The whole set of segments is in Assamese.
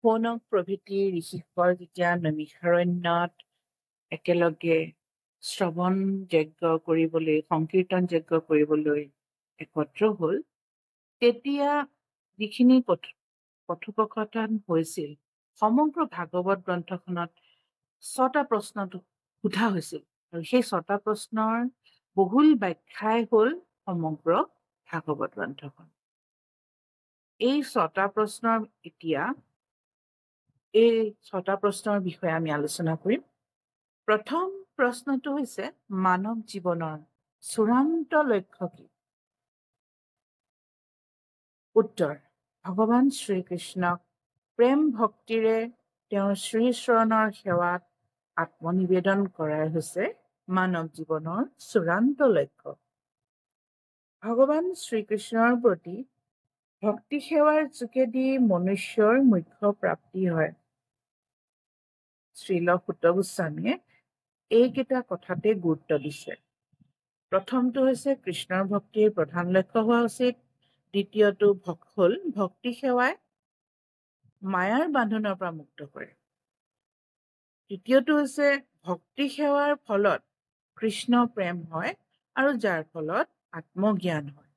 সৌনক প্ৰভৃতি ঋষিসকল যেতিয়া নৈমিষাৰণ্যত একেলগে শ্ৰৱণ যজ্ঞ কৰিবলৈ, সংকীৰ্তন যজ্ঞ কৰিবলৈ একত্ৰ হ'ল, তেতিয়া যিখিনি কথোপকথন হৈছিল, সমগ্ৰ ভাগৱত গ্ৰন্থখনত 6টা প্ৰশ্ন সোধা হৈছিল আৰু সেই 6টা প্ৰশ্নৰ বহুল ব্যাখ্যাই হ'ল সমগ্ৰ ভাগৱত গ্ৰন্থখন। এই 6টা প্ৰশ্নৰ বিষয়ে আমি আলোচনা কৰিম। প্ৰথম প্ৰশ্নটো হৈছে মানৱ জীৱনৰ চূড়ান্ত লক্ষ্য কি? উত্তৰ: ভগৱান শ্ৰীকৃষ্ণক প্ৰেম ভক্তিৰে তেওঁৰ শ্ৰীচৰণৰ সেৱাত আত্মনিবেদন কৰাই হৈছে মানৱ জীৱনৰ চূড়ান্ত লক্ষ্য। ভগৱান শ্ৰীকৃষ্ণৰ প্ৰতি ভক্তি সেৱাৰ যোগেদি মনুষ্যৰ মুখ্য প্ৰাপ্তি হয়। শ্ৰীল সূত গোস্বামীয়ে এইকেইটা কথাতে গুৰুত্ব দিছে। প্ৰথমটো হৈছে কৃষ্ণৰ ভক্তিৰ প্ৰধান লক্ষ্য হোৱা উচিত। দ্বিতীয়টো হ'ল ভক্তি সেৱাই মায়াৰ বান্ধনৰ পৰা মুক্ত কৰে। তৃতীয়টো হৈছে ভক্তি সেৱাৰ ফলত কৃষ্ণ প্ৰেম হয় আৰু যাৰ ফলত আত্মজ্ঞান হয়।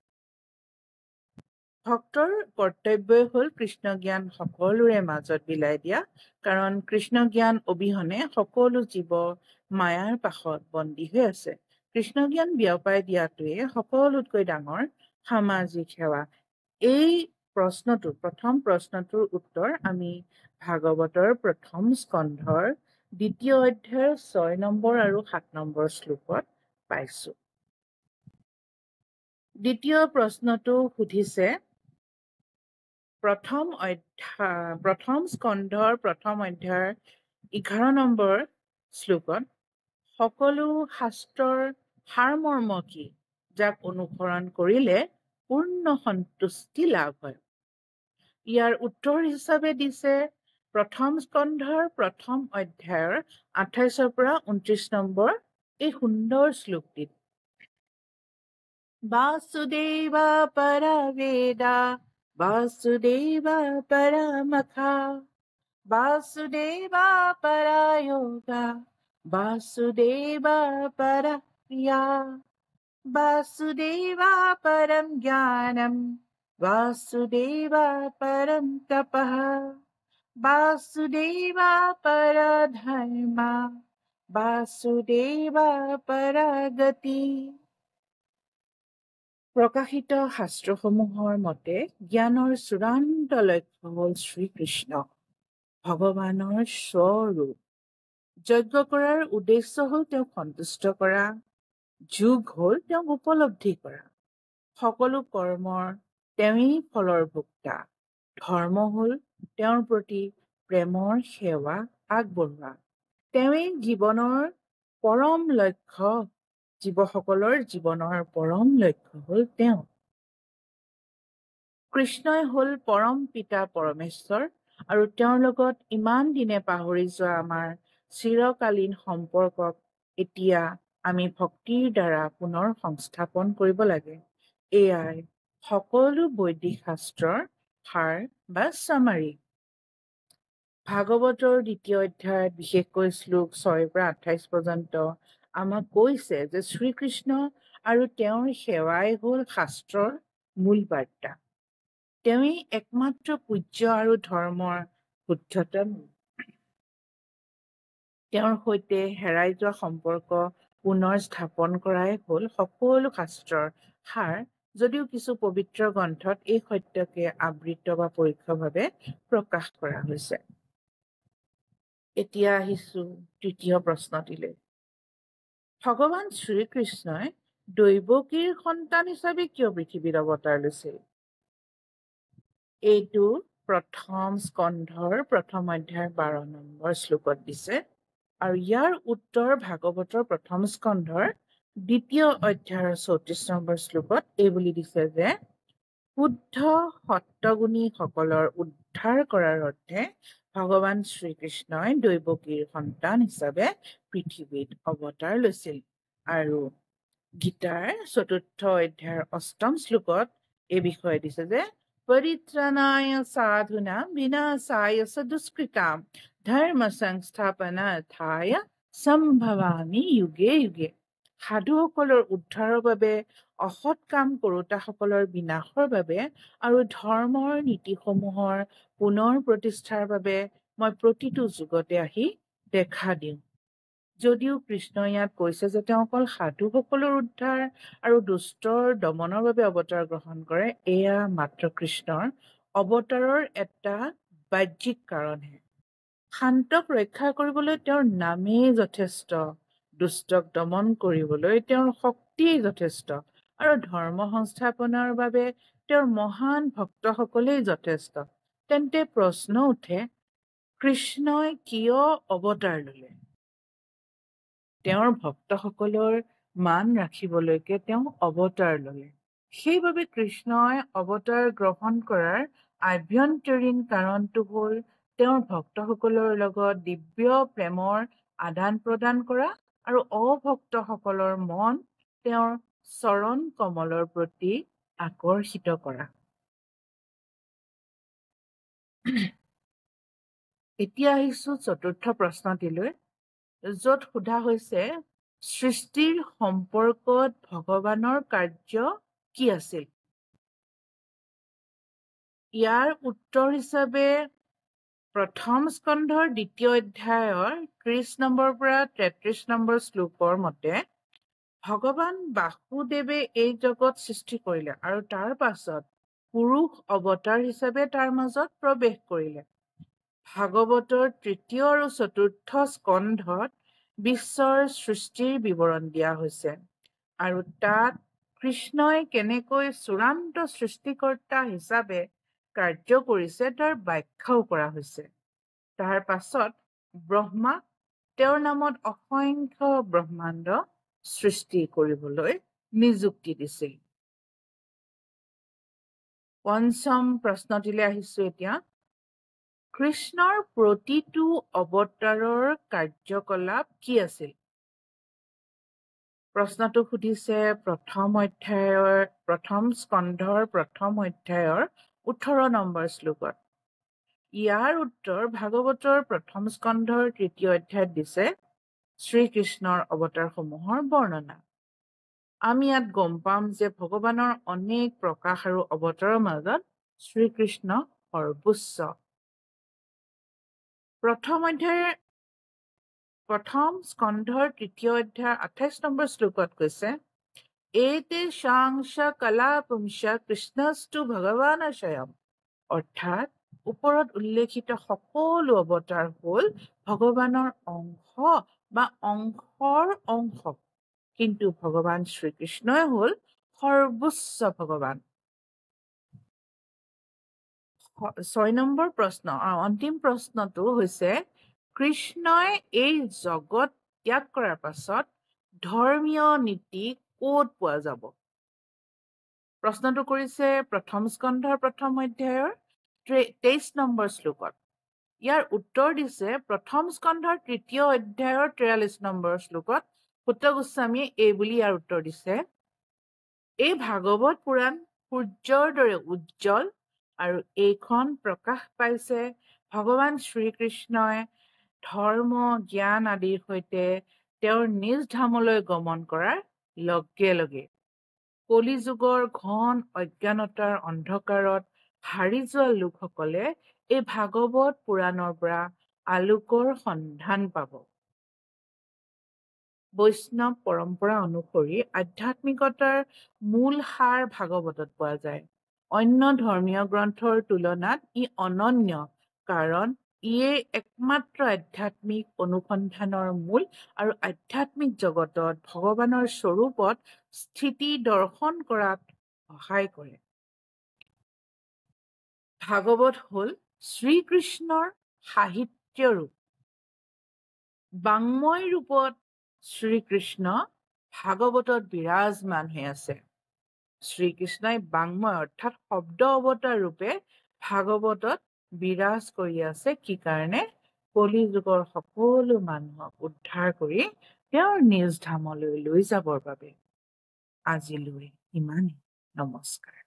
ভক্তৰ কৰ্তব্যই হ'ল কৃষ্ণ জ্ঞান সকলোৰে মাজত বিলাই দিয়া, কাৰণ কৃষ্ণ জ্ঞান অবিহনে সকলো জীৱ মায়াৰ পাশত বন্দী হৈ আছে। কৃষ্ণ জ্ঞান বিয়পাই দিয়াটোৱে সকলোতকৈ ডাঙৰ সামাজিক সেৱা। এই প্ৰথম প্ৰশ্নটোৰ উত্তৰ আমি ভাগৱতৰ প্ৰথম স্কন্ধৰ 2য় অধ্যায়ৰ 6 নম্বৰ আৰু 7 নম্বৰ শ্লোকত পাইছো। দ্বিতীয় প্ৰশ্নটো সুধিছে প্ৰথম স্কন্ধৰ প্ৰথম অধ্যায়ৰ 11 নম্বৰ শ্লোকত সকলো শাস্ত্ৰৰ সাৰমৰ্ম কি, যাক অনুসৰণ কৰিলে পূৰ্ণ সন্তুষ্টি লাভ হয়? ইয়াৰ উত্তৰ হিচাপে দিছে প্ৰথম স্কন্ধৰ প্ৰথম অধ্যায়ৰ 28 পৰা 29 নম্বৰ এই সুন্দৰ শ্লোকটিত। বাসুদেৱা পৰবেদা বাসুদেৱা পৰমখা বাসুদেৱা পৰয়োগা বাসুদেৱা পৰপ্ৰিয়া বাসুদেৱা পৰম জ্ঞানম বাসুদেৱা পৰম তপঃ বাসুদেৱা পৰধৰ্মা বাসুদেৱা পৰগতি। প্ৰকাশিত শাস্ত্ৰসমূহৰ মতে জ্ঞানৰ চূড়ান্ত লক্ষ্য হ'ল শ্ৰীকৃষ্ণ, ভগৱানৰ স্বৰূপ। যজ্ঞ কৰাৰ উদ্দেশ্য হ'ল তেওঁক সন্তুষ্ট কৰা, যোগ হ'ল তেওঁক উপলব্ধি কৰা। সকলো কৰ্মৰ তেওঁৱেই ফলৰ ভোক্তা। ধৰ্ম হ'ল তেওঁৰ প্ৰতি প্ৰেমৰ সেৱা আগবঢ়োৱা। তেওঁৱেই জীৱনৰ পৰম লক্ষ্য। জীৱসকলৰ জীৱনৰ পৰম লক্ষ্য হ'ল তেওঁ। কৃষ্ণই হ'ল পৰম পিতা পৰমেশ্বৰ আৰু তেওঁৰ লগত ইমান দিনে পাহৰি যোৱা আমাৰ চিৰকালীন সম্পৰ্কক এতিয়া আমি ভক্তিৰ দ্বাৰা পুনৰ সংস্থাপন কৰিব লাগে। এয়াই সকলো বৈদিক শাস্ত্ৰৰ সাৰ বা চামাৰি। ভাগৱতৰ 2য় অধ্যায়ত বিশেষকৈ শ্লোক 6 পৰা 28 পৰ্যন্ত আমাক কৈছে যে শ্ৰীকৃষ্ণ আৰু তেওঁৰ সেৱাই হ'ল শাস্ত্ৰৰ মূল বাৰ্তা। তেওঁৱেই একমাত্ৰ পূজ্য আৰু ধৰ্মৰ শুদ্ধতা। তেওঁৰ সৈতে হেৰাই যোৱা সম্পৰ্ক পুনৰ স্থাপন কৰাই হ'ল সকলো শাস্ত্ৰৰ সাৰ, যদিও কিছু পবিত্ৰ গ্ৰন্থত এই সত্যকে আবৃত বা পৰোক্ষভাৱে প্ৰকাশ কৰা হৈছে। এতিয়া আহিছো তৃতীয় প্ৰশ্নটিলৈ। ভগৱান শ্ৰীকৃষ্ণই দৈৱকীৰ সন্তান হিচাপে কিয় পৃথিৱীত অৱতাৰ লৈছিল? এইটো প্ৰথম স্কন্ধৰ প্ৰথম অধ্যায়ৰ 12 নম্বৰ শ্লোকত দিছে আৰু ইয়াৰ উত্তৰ ভাগৱতৰ প্ৰথম স্কন্ধৰ 2য় অধ্যায়ৰ 34 নম্বৰ শ্লোকত এই বুলি দিছে যে শুদ্ধ সত্যগুণীসকলৰ উদ্ধাৰ কৰাৰ অৰ্থে ভগৱান শ্ৰীকৃষ্ণই দৈৱকীৰ সন্তান হিচাপে পৃথিৱীত অৱতাৰ লৈছিল। আৰু গীতাৰ 4ৰ্থ অধ্যায়ৰ 8ম শ্লোকত এই বিষয়ে দিছে যে परित्राणाय साधूनां विनाशाय च दुष्कृतां धर्म संस्थापनार्थाय সম্ভৱামি युगे युगे। সাধুসকলৰ উদ্ধাৰৰ বাবে, অসৎ কাম কৰোতাসকলৰ বিনাশৰ বাবে আৰু ধৰ্মৰ নীতিসমূহৰ পুনৰ প্ৰতিষ্ঠাৰ বাবে মই প্ৰতিটো যুগতে আহি দেখা দিওঁ। যদিও কৃষ্ণই ইয়াত কৈছে যে তেওঁ অকল সাধুসকলৰ উদ্ধাৰ আৰু দুষ্টৰ দমনৰ বাবে অৱতাৰ গ্ৰহণ কৰে, এয়া মাত্ৰ কৃষ্ণৰ অৱতাৰৰ এটা বাহ্যিক কাৰণহে। শান্তক ৰক্ষা কৰিবলৈ তেওঁৰ নামেই যথেষ্ট, দুষ্টক দমন কৰিবলৈ তেওঁৰ শক্তিয়েই যথেষ্ট, আৰু ধৰ্ম সংস্থাপনৰ বাবে তেওঁৰ মহান ভক্তসকলেই যথেষ্ট। তেন্তে প্ৰশ্ন উঠে, কৃষ্ণই কিয় অৱতাৰ ললে? তেওঁৰ ভক্তসকলৰ মান ৰাখিবলৈকে তেওঁ অৱতাৰ ললে। সেইবাবে কৃষ্ণই অৱতাৰ গ্ৰহণ কৰাৰ আভ্যন্তৰীণ কাৰণটো হ'ল তেওঁৰ ভক্তসকলৰ লগত দিব্য প্ৰেমৰ আদান প্ৰদান কৰা আৰু অভক্তসকলৰ মন তেওঁৰ চৰণ কমলৰ প্ৰতি আকৰ্ষিত কৰা। এতিয়া আহিছো চতুৰ্থ প্ৰশ্নটিলৈ, য'ত সোধা হৈছে সৃষ্টিৰ সম্পৰ্কত ভগৱানৰ কাৰ্য কি আছিল? ইয়াৰ উত্তৰ হিচাপে প্ৰথম স্কন্ধৰ 2য় অধ্যায়ৰ 30 নম্বৰৰ পৰা 33 নম্বৰ শ্লোকৰ মতে ভগৱান বাসুদেৱে এই জগত সৃষ্টি কৰিলে আৰু তাৰ পাছত পুৰুষ অৱতাৰ হিচাপে তাৰ মাজত প্ৰৱেশ কৰিলে। ভাগৱতৰ 3য় আৰু 4ৰ্থ স্কন্ধত বিশ্বৰ সৃষ্টিৰ বিৱৰণ দিয়া হৈছে আৰু তাত কৃষ্ণই কেনেকৈ চূড়ান্ত সৃষ্টিকৰ্তা হিচাপে কাৰ্য কৰিছে তাৰ ব্যাখ্যাও কৰা হৈছে। তাৰ পাছত ব্ৰহ্মাক তেওঁৰ নামত অসংখ্য ব্ৰহ্মাণ্ড সৃষ্টি কৰিবলৈ নিযুক্তি দিছিল। পঞ্চম প্ৰশ্নটিলৈ আহিছো এতিয়া, কৃষ্ণৰ প্ৰতিটো অৱতাৰৰ কাৰ্যকলাপ কি আছিল? প্ৰশ্নটো সুধিছে প্ৰথম স্কন্ধৰ 1ম অধ্যায়ৰ 18 নম্বৰ শ্লোকত। ইয়াৰ উত্তৰ ভাগৱতৰ 1ম স্কন্ধৰ 3য় অধ্যায়ত দিছে শ্ৰীকৃষ্ণৰ অৱতাৰসমূহৰ বৰ্ণনা। আমি ইয়াত গম পাম যে ভগৱানৰ অনেক প্ৰকাশ আৰু অৱতাৰৰ মাজত শ্ৰীকৃষ্ণ সৰ্বোচ্চ। প্ৰথম স্কন্ধৰ 3য় অধ্যায়ৰ 28 নম্বৰ শ্লোকত কৈছে, এতে শাংশ কলা পুংশ কৃষ্ণস্তু ভগৱান স্বয়ং। অৰ্থাৎ ওপৰত উল্লেখিত সকলো অৱতাৰ হ'ল ভগৱানৰ অংশ বা অংশৰ অংশ, কিন্তু ভগৱান শ্ৰীকৃষ্ণই হ'ল সৰ্বোচ্চ ভগৱান। 6 নম্বৰ প্ৰশ্ন, অন্তিম প্ৰশ্নটো হৈছে, কৃষ্ণই এই জগত ত্যাগ কৰাৰ পাছত ধৰ্মীয় নীতি ক'ত পোৱা যাব? প্ৰশ্নটো কৰিছে প্ৰথম স্কন্ধৰ 1ম অধ্যায়ৰ 23 নম্বৰ শ্লোকত। ইয়াৰ উত্তৰ দিছে প্ৰথম স্কন্ধৰ 3য় অধ্যায়ৰ 43 নম্বৰ শ্লোকত। সূত গোস্বামীয়ে এই বুলি ইয়াৰ উত্তৰ দিছে, এই ভাগৱত পুৰাণ সূৰ্যৰ দৰে উজ্জ্বল আৰু এইখন প্ৰকাশ পাইছে ভগৱান শ্ৰীকৃষ্ণই ধৰ্ম জ্ঞান আদিৰ সৈতে তেওঁৰ নিজ ধামলৈ গমন কৰাৰ লগে লগে কলি যুগৰ ঘন অজ্ঞানতাৰ অন্ধকাৰত হাৰি যোৱা লোকসকলে এই ভাগৱত পুৰাণৰ পৰা আলোকৰ সন্ধান পাব। বৈষ্ণৱ পৰম্পৰা অনুসৰি আধ্যাত্মিকতাৰ মূল সাৰ ভাগৱতত পোৱা যায়। অন্য ধৰ্মীয় গ্ৰন্থৰ তুলনাত ই অনন্য, কাৰণ ইয়ে একমাত্ৰ আধ্যাত্মিক অনুসন্ধানৰ মূল আৰু আধ্যাত্মিক জগতত ভগৱানৰ স্বৰূপত স্থিতি দৰ্শন কৰাত সহায় কৰে। ভাগৱত হ'ল শ্ৰীকৃষ্ণৰ সাহিত্য ৰূপ। বাংময় ৰূপত শ্ৰীকৃষ্ণ ভাগৱতত বিৰাজমান হৈ আছে। শ্ৰীকৃষ্ণই বাংময় অৰ্থাৎ শব্দ অৱতাৰ ৰূপে ভাগৱতত বিৰাজ কৰি আছে। কি কাৰণে? কলি যুগৰ সকলো মানুহক উদ্ধাৰ কৰি তেওঁৰ নিজ ধামলৈ লৈ যাবৰ বাবে। আজিলৈ ইমানেই। নমস্কাৰ।